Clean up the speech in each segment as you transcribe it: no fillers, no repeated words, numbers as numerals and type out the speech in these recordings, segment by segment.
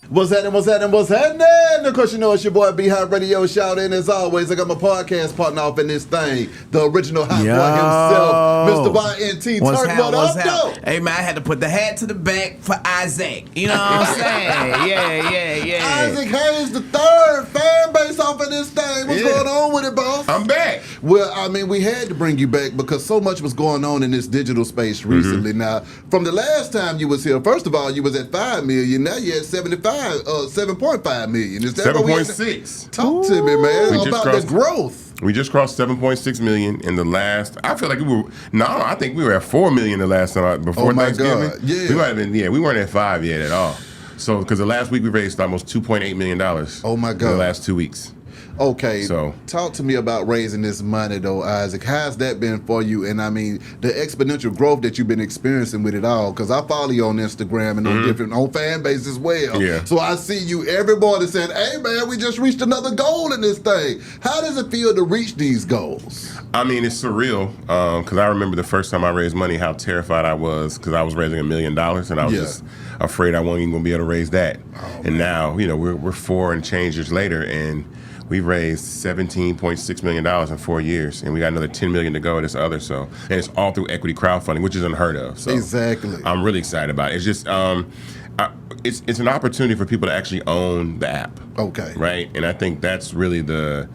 What's happening? Of course, you know it's your boy Behind Radio Shout in. As always, I got my podcast partner off in this thing, the original hot boy himself, Mr. YNT. Turk, what up, though? Hey, man, I had to put the hat to the back for Isaac. You know what I'm saying? Yeah. Isaac Hayes the third, Fanbase off in this thing. What's going on with it, boss? I'm back. Well, I mean, we had to bring you back because so much was going on in this digital space recently. Now, from the last time you was here, first of all, you was at 5 million. Now you're at 7.5 million. Is that 7.6. Talk to me, man, about the growth. We just crossed 7.6 million in the last. I feel like I think we were at 4 million the last time before Thanksgiving. God. Yeah. We might have been. Yeah, we weren't at 5 yet at all. So, because the last week we raised almost $2.8 million. Oh my God. In the last 2 weeks. Okay, so talk to me about raising this money, though, Isaac. How's that been for you? And I mean, the exponential growth that you've been experiencing with it all. Because I follow you on Instagram and on Fanbase as well. Yeah. So I see you every morning saying, "Hey, man, we just reached another goal in this thing." How does it feel to reach these goals? I mean, it's surreal. Because I remember the first time I raised money, how terrified I was because I was raising $1 million, and I was just afraid I wasn't even going to be able to raise that. And now, you know, we're 4 and change years later, and we've raised $17.6 million in 4 years, and we got another $10 million to go at this other. So, and it's all through equity crowdfunding, which is unheard of. So exactly. I'm really excited about it. It's just, it's an opportunity for people to actually own the app. Okay. Right, and I think that's really the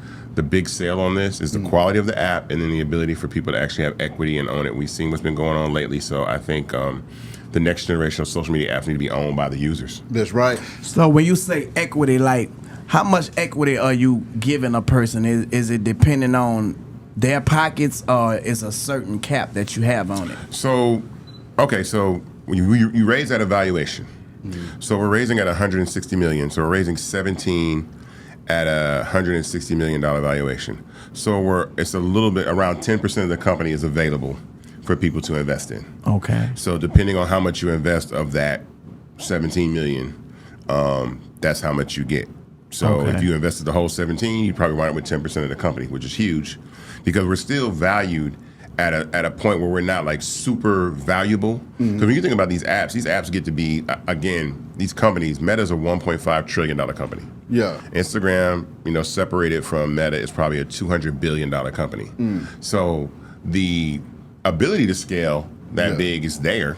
big sale on this is the quality of the app, and then the ability for people to actually have equity and own it. We've seen what's been going on lately, so I think the next generation of social media apps need to be owned by the users. That's right. So when you say equity, like, how much equity are you giving a person? Is it depending on their pockets, or is a certain cap that you have on it? So, okay, so when you raise that evaluation. So we're raising at $160 million. So we're raising 17 at a $160 million valuation. So it's a little bit around 10% of the company is available for people to invest in. Okay. So depending on how much you invest of that 17 million, that's how much you get. So if you invested the whole 17, you probably wind up with 10% of the company, which is huge, because we're still valued at a point where we're not like super valuable. Because when you think about these apps get to be, again, these companies. Meta's a $1.5 trillion company. Yeah. Instagram, separated from Meta, is probably a $200 billion company. So the ability to scale that big is there.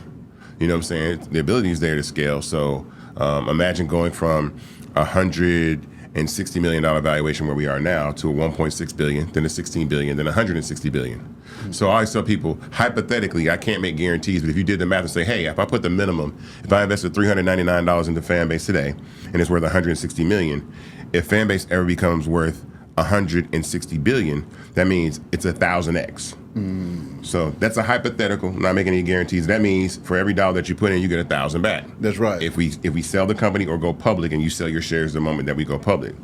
You know what I'm saying? The ability is there to scale. So imagine going from $160 million valuation where we are now to a $1.6 billion, then a $16 billion, then $160 billion. So I always tell people, hypothetically, I can't make guarantees, but if you did the math and say, hey, if I put the minimum, if I invested $399 into Fanbase today and it's worth $160 million, if Fanbase ever becomes worth $160 billion, that means it's 1,000x. So that's a hypothetical. I'm not making any guarantees. That means for every dollar that you put in, you get 1,000 back. That's right. If we sell the company or go public, and you sell your shares the moment that we go public,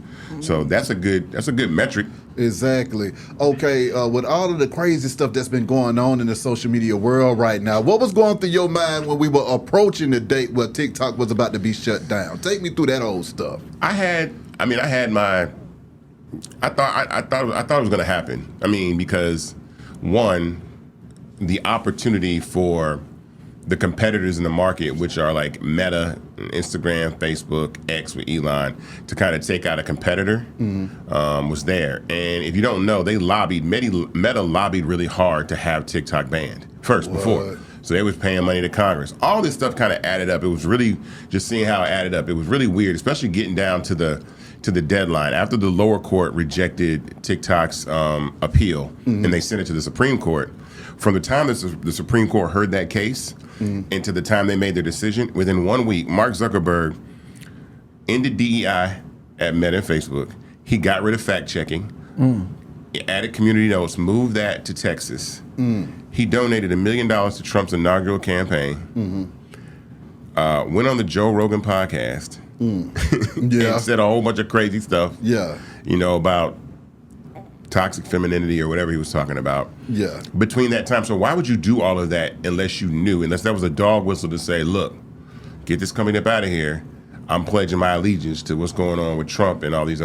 so that's a good metric. Exactly. Okay. With all of the crazy stuff that's been going on in the social media world right now, what was going through your mind when we were approaching the date where TikTok was about to be shut down? Take me through that old stuff. I thought it was going to happen. I mean, because one, the opportunity for the competitors in the market, which are like Meta, Instagram, Facebook, X with Elon, to kind of take out a competitor, was there. And if you don't know, Meta lobbied really hard to have TikTok banned before. So they was paying money to Congress. All this stuff kind of added up. It was really, just seeing how it added up, it was really weird, especially getting down to the deadline. After the lower court rejected TikTok's appeal, and they sent it to the Supreme Court, from the time the Supreme Court heard that case and to the time they made their decision, within 1 week, Mark Zuckerberg ended DEI at Meta and Facebook. He got rid of fact-checking, added community notes, moved that to Texas. He donated $1 million to Trump's inaugural campaign, went on the Joe Rogan podcast, and said a whole bunch of crazy stuff, about toxic femininity or whatever he was talking about. Between that time, so why would you do all of that unless that was a dog whistle to say, look, get this company up out of here. I'm pledging my allegiance to what's going on with Trump and all these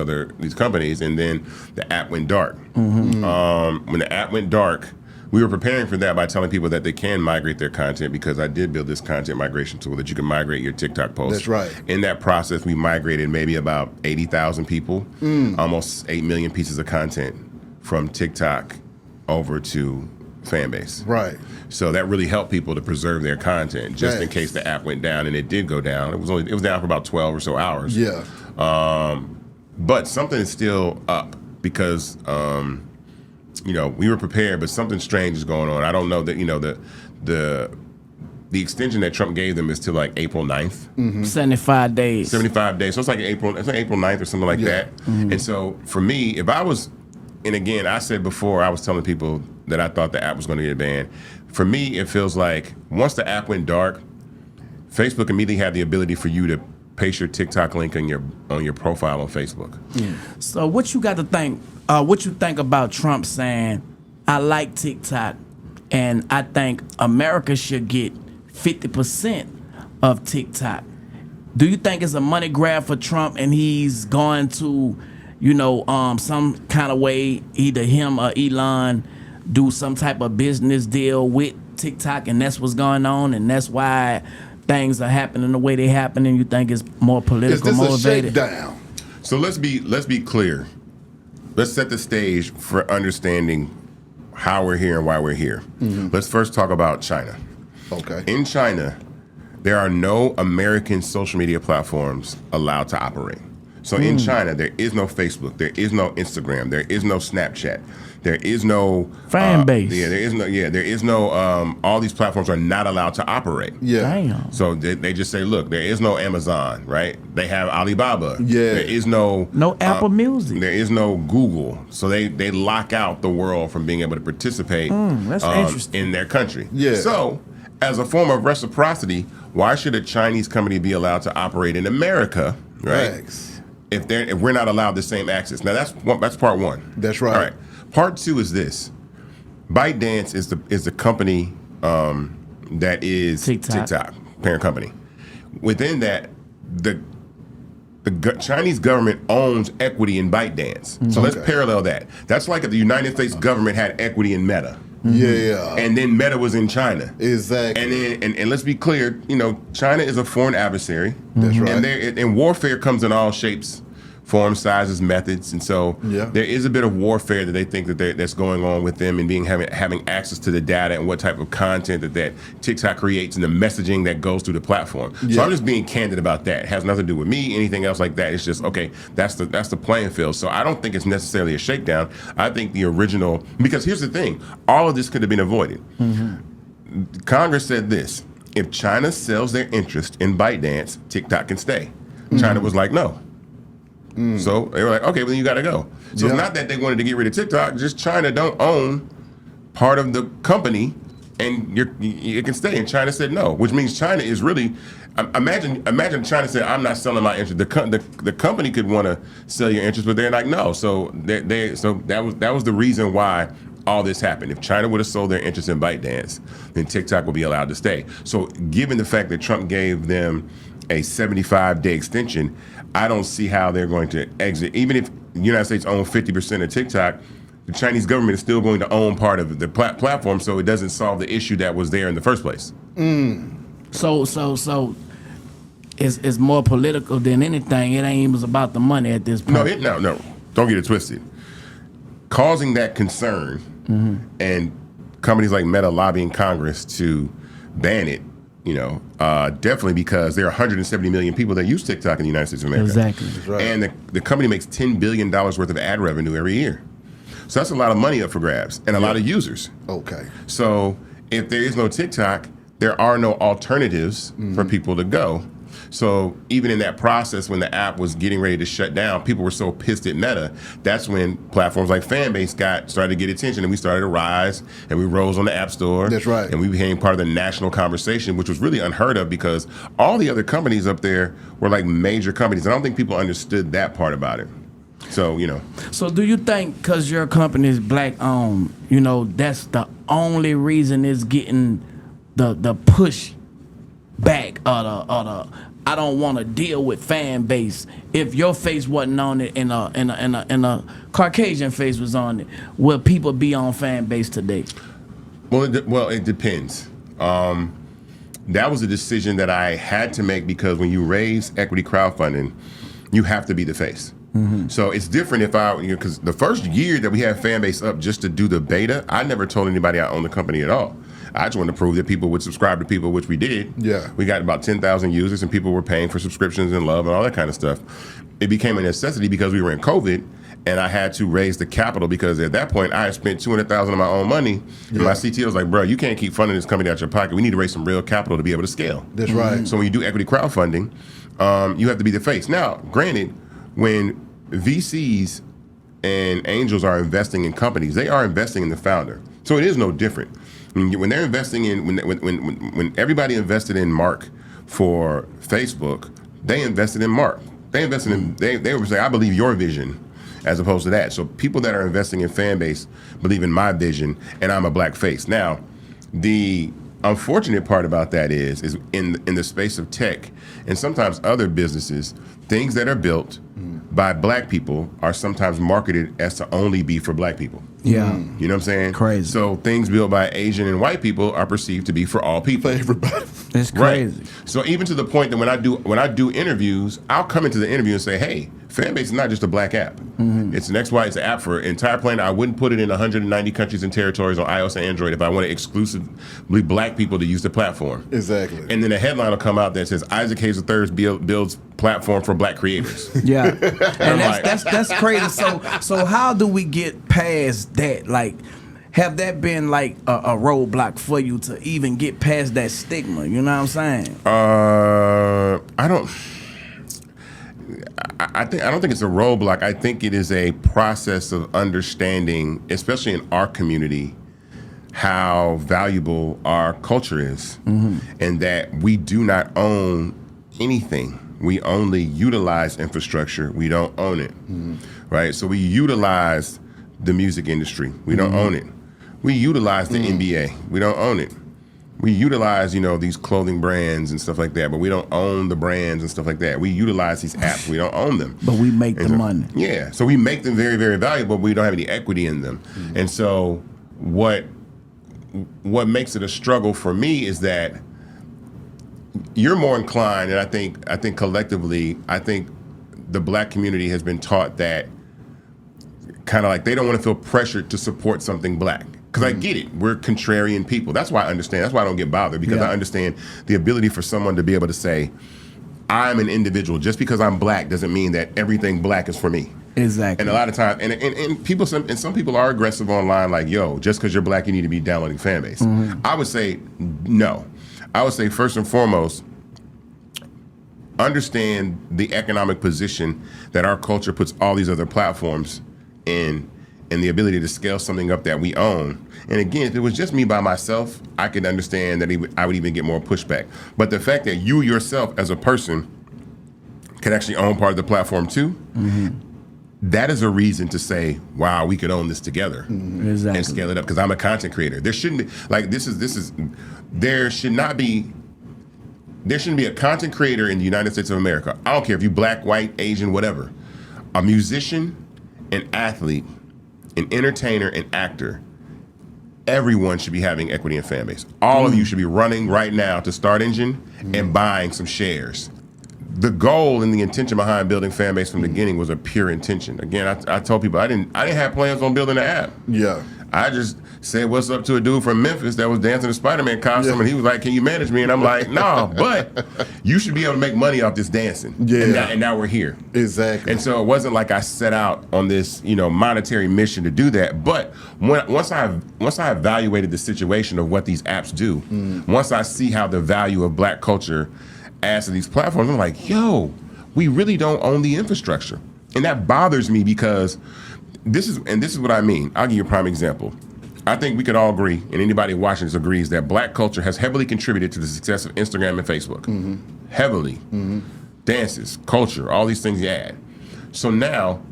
companies. And then the app went dark. When the app went dark, we were preparing for that by telling people that they can migrate their content, because I did build this content migration tool that you can migrate your TikTok posts. That's right. In that process, we migrated maybe about 80,000 people, almost 8 million pieces of content from TikTok over to Fanbase. Right. So that really helped people to preserve their content, just in case the app went down, and it did go down. It was down for about 12 or so hours. Yeah. But something is still up because we were prepared, but something strange is going on. I don't know that the extension that Trump gave them is till like April 9th. 75 days. 75 days. So it's like April 9th or something like that. And so for me, if I was, and again, I said before, I was telling people that I thought the app was going to get banned. For me, it feels like once the app went dark, Facebook immediately had the ability for you to paste your TikTok link on your profile on Facebook. So what you got to think? What you think about Trump saying, "I like TikTok, and I think America should get 50% of TikTok"? Do you think it's a money grab for Trump, and he's going to, some kind of way, either him or Elon do some type of business deal with TikTok, and that's what's going on, and that's why things are happening the way they happen, and you think it's more political motivated? Is this a shakedown? So let's be clear. Let's set the stage for understanding how we're here and why we're here. Let's first talk about China. Okay. In China, there are no American social media platforms allowed to operate. So in China, there is no Facebook, there is no Instagram, there is no Snapchat, there is no Fanbase. There is no. All these platforms are not allowed to operate. Yeah. Damn. So they just say, look, there is no Amazon, right? They have Alibaba. Yeah. There is no Apple Music. There is no Google. So they lock out the world from being able to participate That's interesting. in their country. Yeah. So as a form of reciprocity, why should a Chinese company be allowed to operate in America, right? Thanks. If we're not allowed the same access. Now that's part one. That's right. All right. Part two is this. ByteDance is the company that is TikTok, parent company. Within that, the Chinese government owns equity in ByteDance. So let's parallel that. That's like if the United States government had equity in Meta. Yeah. And then Meta was in China. Exactly. And then and let's be clear, China is a foreign adversary. That's right. And warfare comes in all shapes, forms, sizes, methods, and so there is a bit of warfare that they think that's going on with them, and having access to the data and what type of content that TikTok creates and the messaging that goes through the platform. So I'm just being candid about that. It has nothing to do with me, anything else like that. It's just okay. That's the playing field. So I don't think it's necessarily a shakedown. I think the original, because here's the thing, all of this could have been avoided. Congress said this: if China sells their interest in ByteDance, TikTok can stay. China was like, no. So they were like, okay, well, then you got to go. So it's not that they wanted to get rid of TikTok, just China don't own part of the company, and it can stay. And China said no, which means China is really, imagine China said, I'm not selling my interest. The company could want to sell your interest, but they're like, no. So that was the reason why all this happened. If China would have sold their interest in ByteDance, then TikTok would be allowed to stay. So given the fact that Trump gave them a 75-day extension, I don't see how they're going to exit. Even if the United States owns 50% of TikTok, the Chinese government is still going to own part of the platform, so it doesn't solve the issue that was there in the first place. So it's more political than anything. It ain't even about the money at this point. No. Don't get it twisted. Causing that concern and companies like Meta lobbying Congress to ban it, definitely because there are 170 million people that use TikTok in the United States of America. Exactly. That's right. And the company makes $10 billion worth of ad revenue every year. So that's a lot of money up for grabs and a lot of users. Okay. So if there is no TikTok, there are no alternatives for people to go. So even in that process, when the app was getting ready to shut down, people were so pissed at Meta. That's when platforms like Fanbase started to get attention, and we started to rise, and we rose on the App Store. That's right. And we became part of the national conversation, which was really unheard of because all the other companies up there were like major companies. I don't think people understood that part about it. So, So do you think because your company is black owned, that's the only reason it's getting the push back or the I don't want to deal with fan base. If your face wasn't on it and a Caucasian face was on it, will people be on fan base today? Well, it depends. That was a decision that I had to make because when you raise equity crowdfunding, you have to be the face. So it's different if because the first year that we had Fanbase up just to do the beta, I never told anybody I owned the company at all. I just wanted to prove that people would subscribe to people, which we did. Yeah. We got about 10,000 users and people were paying for subscriptions and love and all that kind of stuff. It became a necessity because we were in COVID and I had to raise the capital because at that point I had spent $200,000 of my own money. And my CTO was like, bro, you can't keep funding this company out your pocket. We need to raise some real capital to be able to scale. That's right. So when you do equity crowdfunding, you have to be the face. Now, granted, when VCs and angels are investing in companies, they are investing in the founder. So it is no different. When they're investing in, when everybody invested in Mark for Facebook, they invested in Mark. They invested in, they were saying, I believe your vision, as opposed to that. So people that are investing in Fanbase believe in my vision, and I'm a black face. Now, the unfortunate part about that is in the space of tech and sometimes other businesses, things that are built by black people are sometimes marketed as to only be for black people. Yeah. You know what I'm saying? Crazy. So things built by Asian and white people are perceived to be for all people. For everybody. It's crazy. Right. So even to the point that when I do interviews, I'll come into the interview and say, hey, Fanbase is not just a black app. It's an XY, it's an app for an entire planet. I wouldn't put it in 190 countries and territories on iOS and Android if I wanted exclusively black people to use the platform. Exactly. And then a headline will come out that says Isaac Hayes III builds platform for black creators. Yeah. And that's crazy. So how do we get past that? Like, have that been like a roadblock for you to even get past that stigma? You know what I'm saying? I don't think it's a roadblock. I think it is a process of understanding, especially in our community, how valuable our culture is, and that we do not own anything. We only utilize infrastructure. We don't own it, right? So we utilize the music industry. We don't own it. We utilize the NBA. We don't own it. We utilize, these clothing brands and stuff like that, but we don't own the brands and stuff like that. We utilize these apps. We don't own them. But we make the money. Yeah. So we make them very, very valuable, but we don't have any equity in them. And so what makes it a struggle for me is that you're more inclined, and I think collectively, I think the black community has been taught that kind of like they don't want to feel pressured to support something black. Because I get it. We're contrarian people. That's why I understand. That's why I don't get bothered, because I understand the ability for someone to be able to say, I'm an individual. Just because I'm black doesn't mean that everything black is for me. Exactly. And a lot of times, and people, some people are aggressive online, like, yo, just because you're black, you need to be downloading Fanbase. I would say no. I would say first and foremost, understand the economic position that our culture puts all these other platforms in, and the ability to scale something up that we own. And again, if it was just me by myself, I could understand that I would even get more pushback. But the fact that you yourself as a person can actually own part of the platform too, that is a reason to say, wow, we could own this together and scale it up. Because I'm a content creator. There shouldn't be, like, there shouldn't be a content creator in the United States of America. I don't care if you're black, white, Asian, whatever. A musician, an athlete, an entertainer, an actor, everyone should be having equity in Fanbase. All of you should be running right now to Start Engine and buying some shares. The goal and the intention behind building Fanbase from the beginning was a pure intention. Again, I told people I didn't have plans on building an app. Yeah. I just said what's up to a dude from Memphis that was dancing in a Spider-Man costume, and he was like, can you manage me? And I'm like, no, but you should be able to make money off this dancing. Yeah. And now we're here. Exactly. And so it wasn't like I set out on this, monetary mission to do that. But once I evaluated the situation of what these apps do, once I see how the value of black culture adds to these platforms, I'm like, yo, we really don't own the infrastructure. And that bothers me because this is what I mean. I'll give you a prime example. I think we could all agree, and anybody watching this agrees, that black culture has heavily contributed to the success of Instagram and Facebook. Heavily. Dances, culture, all these things you add. So now,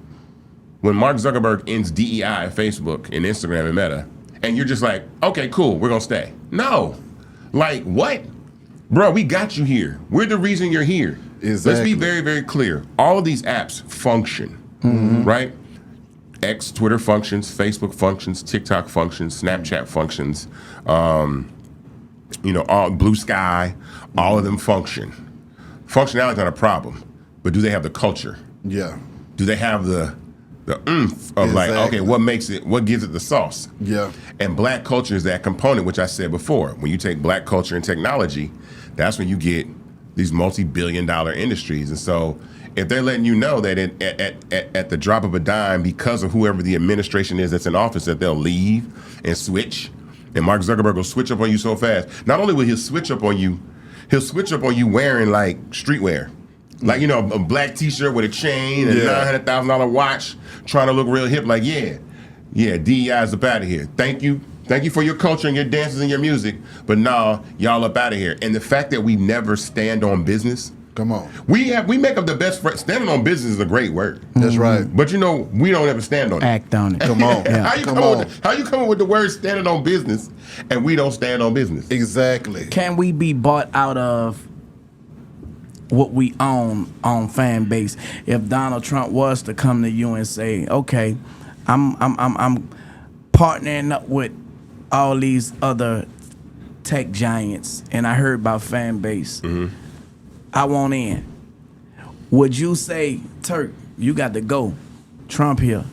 when Mark Zuckerberg ends DEI at Facebook and Instagram and Meta, and you're just like, okay, cool, we're gonna stay. No. Like, what? Bro, we got you here. We're the reason you're here. Exactly. Let's be very, very clear. All of these apps function, right? X, Twitter functions, Facebook functions, TikTok functions, Snapchat functions, all Blue Sky, all of them function. Functionality is not a problem, but do they have the culture? Yeah. Do they have the oomph of like, okay, what gives it the sauce? Yeah. And black culture is that component, which I said before. When you take black culture and technology, that's when you get these multi-billion-dollar industries. And so if they're letting you know that at the drop of a dime, because of whoever the administration is that's in office, that they'll leave and switch, and Mark Zuckerberg will switch up on you so fast. Not only will he switch up on you, he'll switch up on you wearing like streetwear. Like, a black t-shirt with a chain and a $900,000 watch, trying to look real hip. Like, DEI is up out of here. Thank you for your culture and your dances and your music, but nah, y'all up out of here. And the fact that we never stand on business. Come on. We make up the best friends. Standing on business is a great word. That's right. But we don't ever stand on it. Act on it. Come on. Yeah. How you come up with the word standing on business and we don't stand on business? Exactly. Can we be bought out of what we own on Fanbase? If Donald Trump was to come to you and say, okay, I'm partnering up with all these other tech giants and I heard about Fanbase, I want in. Would you say, Turk, you got to go, Trump here?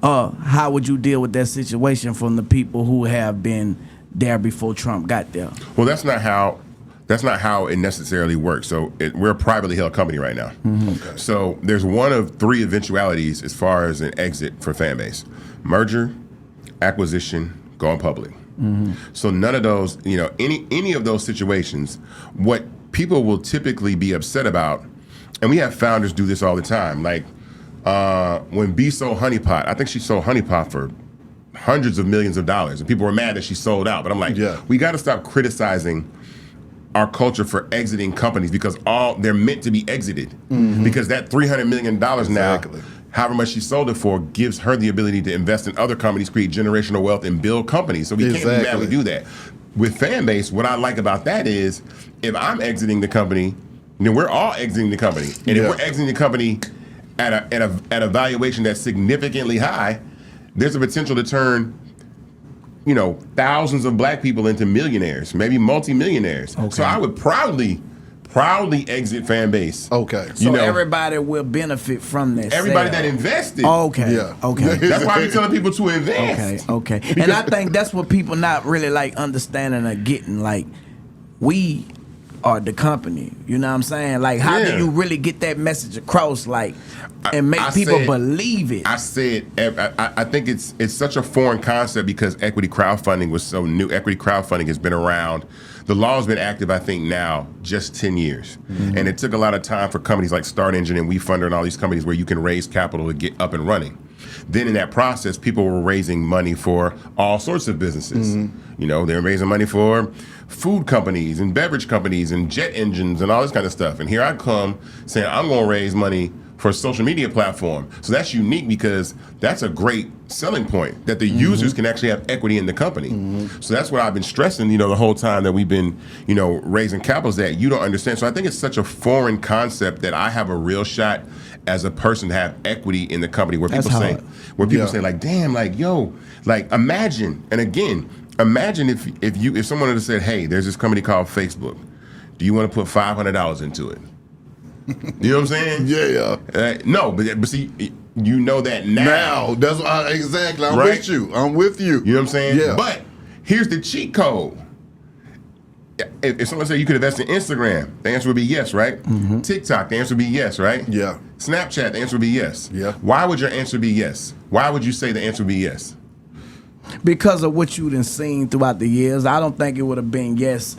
How would you deal with that situation from the people who have been there before Trump got there? Well, that's not how it necessarily works. So we're a privately held company right now. Okay. So there's one of three eventualities as far as an exit for Fanbase: merger, acquisition, going public. So none of those, any of those situations, what people will typically be upset about, and we have founders do this all the time. Like when B sold Honeypot, I think she sold Honeypot for hundreds of millions of dollars, and people were mad that she sold out. But I'm like, we got to stop criticizing our culture for exiting companies because they're meant to be exited. Because that $300 million now, however much she sold it for, gives her the ability to invest in other companies, create generational wealth, and build companies. So we can't be mad we do that. With Fanbase, what I like about that is if I'm exiting the company, then we're all exiting the company. And if we're exiting the company at a valuation that's significantly high, there's a potential to turn thousands of black people into millionaires, maybe multimillionaires. Okay. So I would proudly exit Fanbase. Okay. So everybody will benefit from this. Everybody that invested. Okay. Yeah. Okay. That's why I'm telling people to invest. Okay. And I think that's what people not really like understanding or getting. Like, we are the company. You know what I'm saying? Like, how do you really get that message across? Like, and make people believe it. I said, I think it's such a foreign concept because equity crowdfunding was so new. Equity crowdfunding has been around. The law has been active, I think, now just 10 years. And it took a lot of time for companies like Start Engine and WeFunder and all these companies where you can raise capital to get up and running. Then in that process, people were raising money for all sorts of businesses. They were raising money for food companies and beverage companies and jet engines and all this kind of stuff. And here I come saying I'm going to raise money for a social media platform. So that's unique because that's a great selling point that the users can actually have equity in the company. So that's what I've been stressing, the whole time that we've been, raising capital, is that you don't understand. So I think it's such a foreign concept that I have a real shot as a person to have equity in the company where people say, like, damn, like, yo, like imagine, and again, imagine if someone had said, hey, there's this company called Facebook. Do you want to put $500 into it? You know what I'm saying? Yeah. No, but see, you know that now. That's exactly. I'm right? with you. I'm with you. You know what I'm saying? Yeah. But here's the cheat code. If someone said you could invest in Instagram, the answer would be yes, right? TikTok, the answer would be yes, right? Yeah. Snapchat, the answer would be yes. Yeah. Why would your answer be yes? Why would you say the answer would be yes? Because of what you've seen throughout the years. I don't think it would have been yes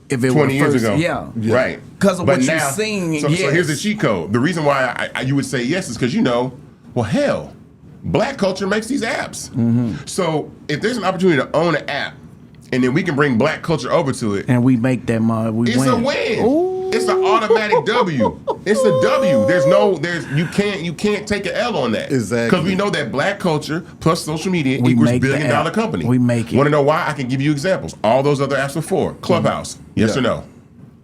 if it 20 were years first, ago. Yeah. Right. Because of what you've seen. So here's the cheat code. The reason why you would say yes is because well, hell, black culture makes these apps. So if there's an opportunity to own an app, and then we can bring black culture over to it, and we make that money, it's a win. Ooh. It's an automatic W. It's a W. You can't take an L on that. Exactly. Because we know that black culture plus social media equals billion-dollar company. We make it. Want to know why? I can give you examples. All those other apps before. Clubhouse. Yes or no?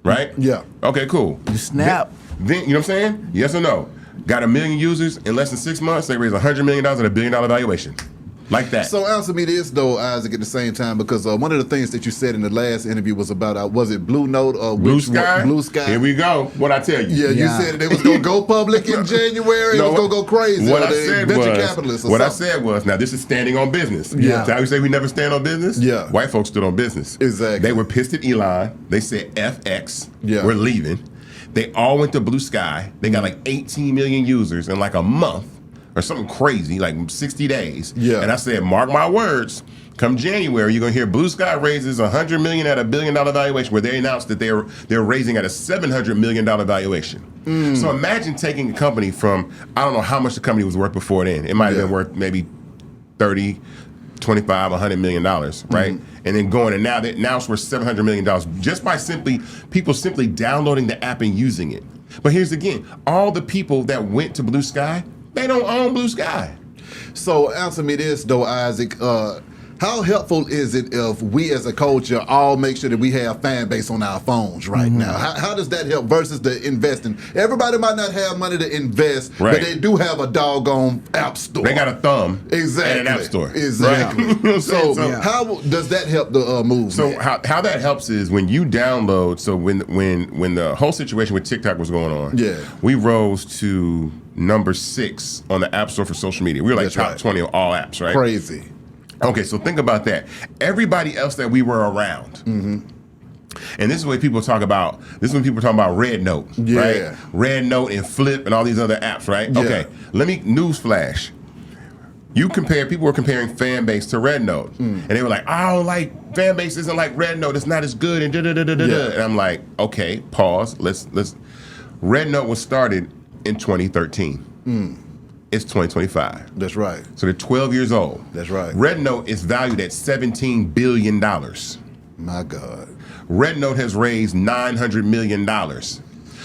Right? Yeah. Okay, cool. You snap. Then you know what I'm saying? Yes or no? got 1 million users in less than 6 months. They raised $100 million at $1 billion valuation. Like that. So answer me this though, Isaac, at the same time, because one of the things that you said in the last interview was about was it Blue Note or Blue Sky? Blue Sky. Here we go. What I tell you? Yeah, you said that they was gonna go public in January. No, it was gonna go crazy. What I said I said was, now this is standing on business. Yeah. So how you say we never stand on business? Yeah. White folks stood on business. Exactly. They were pissed at Elon. They said FX. Yeah. We're leaving. They all went to Blue Sky. They got like 18 million users in like a month. Or something crazy, like 60 days. Yeah. And I said, mark my words, come January, you're gonna hear Blue Sky raises $100 million at $1 billion valuation, where they announced that they're raising at a $700 million valuation. So imagine taking a company from, I don't know how much the company was worth before then. It might have been worth maybe 30, 25, $100 million, right? And then going, and now it's worth $700 million just by people simply downloading the app and using it. But here's again, all the people that went to Blue Sky, they don't own Blue Sky. So answer me this though, Isaac. How helpful is it if we as a culture all make sure that we have Fanbase on our phones right now? How does that help versus the investing? Everybody might not have money to invest, but they do have a doggone app store. They got a thumb exactly. and an app store. Exactly. Right? So how does that help the movement? So how that helps is when you download, so when the whole situation with TikTok was going on, we rose to number 6 on the App Store for social media. We were like top 20 of all apps, right? Crazy. Okay, so think about that. Everybody else that we were around, and this is what people talk about. This is when people talk about Red Note, right? Red Note and Flip and all these other apps, right? Yeah. Okay, let me newsflash. People were comparing Fanbase to Red Note, and they were like, "Oh, like Fanbase isn't like Red Note. It's not as good." And and I'm like, "Okay, pause. Let's." Red Note was started in 2013. It's 2025. That's right. So they're 12 years old. That's right. Red Note is valued at $17 billion. My God. Red Note has raised $900 million.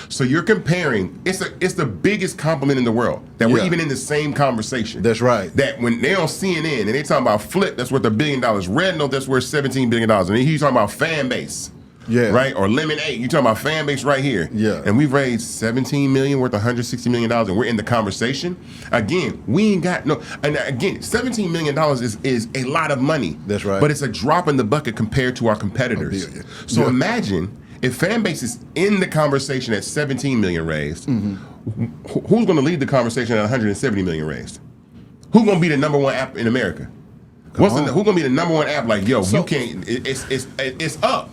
So you're comparing, it's the biggest compliment in the world that we're even in the same conversation. That's right. That when they're on CNN and they talking about Flip, that's worth $1 billion. Red Note, that's worth $17 billion. And he's talking about Fanbase. Right? Or Lemonade. You're talking about Fanbase right here. And we've raised $17 million worth $160 million, and we're in the conversation. Again, we ain't got no. And again, $17 million is a lot of money. That's right. But it's a drop in the bucket compared to our competitors. So imagine if Fanbase is in the conversation at $17 million raised, who's going to lead the conversation at $170 million raised? Who's going to be the number 1 app in America? Who's going to be the number 1 app? Like, yo, you can't. It's up.